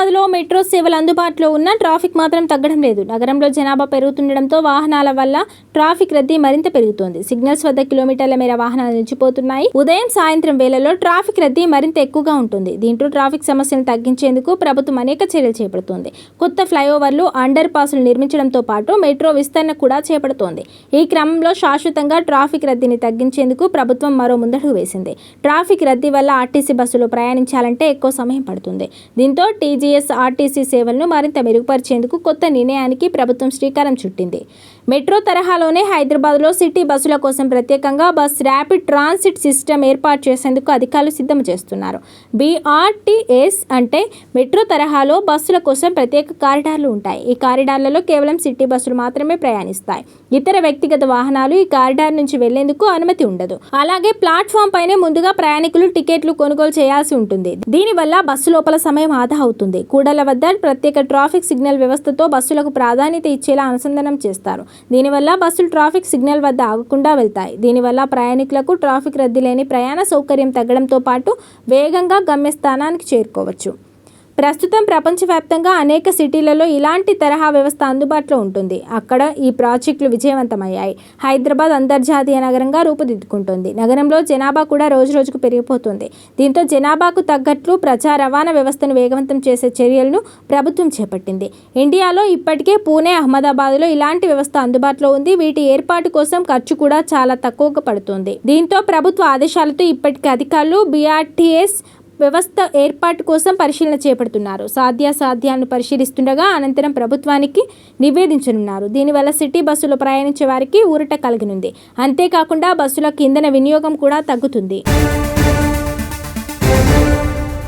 హైదరాబాద్లో మెట్రో సేవలు అందుబాటులో ఉన్న ట్రాఫిక్ మాత్రం తగ్గడం లేదు. నగరంలో జనాభా పెరుగుతుండటంతో వాహనాల వల్ల ట్రాఫిక్ రద్దీ మరింత పెరుగుతోంది. సిగ్నల్స్ వద్ద కిలోమీటర్ల మేర వాహనాలు నిలిచిపోతున్నాయి. ఉదయం సాయంత్రం వేళల్లో ట్రాఫిక్ రద్దీ మరింత ఎక్కువగా ఉంటుంది. దీంతో ట్రాఫిక్ సమస్యలను తగ్గించేందుకు ప్రభుత్వం అనేక చర్యలు చేపడుతోంది. కొత్త ఫ్లైఓవర్లు, అండర్ పాస్లు నిర్మించడంతో పాటు మెట్రో విస్తరణ కూడా చేపడుతోంది. ఈ క్రమంలో శాశ్వతంగా ట్రాఫిక్ రద్దీని తగ్గించేందుకు ప్రభుత్వం మరో ముందడుగు వేసింది. ట్రాఫిక్ రద్దీ వల్ల ఆర్టీసీ బస్సులో ప్రయాణించాలంటే ఎక్కువ సమయం పడుతుంది. దీంతో టీజీఎస్ ఆర్టీసీ సేవలను మరింత మెరుగుపరిచేందుకు కొత్త నిర్ణయానికి ప్రభుత్వం శ్రీకారం చుట్టింది. మెట్రో తరహాలోనే హైదరాబాద్లో సిటీ బస్సుల కోసం ప్రత్యేకంగా బస్ ర్యాపిడ్ ట్రాన్సిట్ సిస్టమ్ ఏర్పాటు చేసేందుకు అధికారులు సిద్ధం చేస్తున్నారు. BRTS అంటే మెట్రో తరహాలో బస్సుల కోసం ప్రత్యేక కారిడార్లు ఉంటాయి. ఈ కారిడార్లలో కేవలం సిటీ బస్సులు మాత్రమే ప్రయాణిస్తాయి. ఇతర వ్యక్తిగత వాహనాలు ఈ కారిడార్ నుంచి వెళ్లేందుకు అనుమతి ఉండదు. అలాగే ప్లాట్ఫామ్ పైనే ముందుగా ప్రయాణికులు టికెట్లు కొనుగోలు చేయాల్సి ఉంటుంది. దీనివల్ల బస్సు లోపల సమయం ఆదా అవుతుంది. కూడళ్ల వద్ద ప్రత్యేక ట్రాఫిక్ సిగ్నల్ వ్యవస్థతో బస్సులకు ప్రాధాన్యత ఇచ్చేలా అనుసంధానం చేస్తారు. దీనివల్ల బస్సులు ట్రాఫిక్ సిగ్నల్ వద్ద ఆగకుండా వెళ్తాయి. దీనివల్ల ప్రయాణికులకు ట్రాఫిక్ రద్దీ లేని ప్రయాణ సౌకర్యం తగ్గడంతో పాటు వేగంగా గమ్యస్థానానికి చేరుకోవచ్చు. ప్రస్తుతం ప్రపంచవ్యాప్తంగా అనేక సిటీలలో ఇలాంటి తరహా వ్యవస్థ అందుబాటులో ఉంటుంది. అక్కడ ఈ ప్రాజెక్టులు విజయవంతమయ్యాయి. హైదరాబాద్ అంతర్జాతీయ నగరంగా రూపుదిద్దుకుంటుంది. నగరంలో జనాభా కూడా రోజురోజుకు పెరిగిపోతుంది. దీంతో జనాభాకు తగ్గట్లు ప్రజా రవాణా వ్యవస్థను వేగవంతం చేసే చర్యలను ప్రభుత్వం చేపట్టింది. ఇండియాలో ఇప్పటికే పూణే, అహ్మదాబాద్లో ఇలాంటి వ్యవస్థ అందుబాటులో ఉంది. వీటి ఏర్పాటు కోసం ఖర్చు కూడా చాలా తక్కువగా పడుతుంది. దీంతో ప్రభుత్వ ఆదేశాలతో ఇప్పటికే అధికారులు BRTS వ్యవస్థ ఏర్పాటు కోసం పరిశీలన చేపడుతున్నారు. సాధ్యాసాధ్యాలను పరిశీలిస్తుండగా అనంతరం ప్రభుత్వానికి నివేదించనున్నారు. దీనివల్ల సిటీ బస్సులో ప్రయాణించే వారికి ఊరట కలగనుంది. అంతేకాకుండా బస్సులకు ఇంధన వినియోగం కూడా తగ్గుతుంది.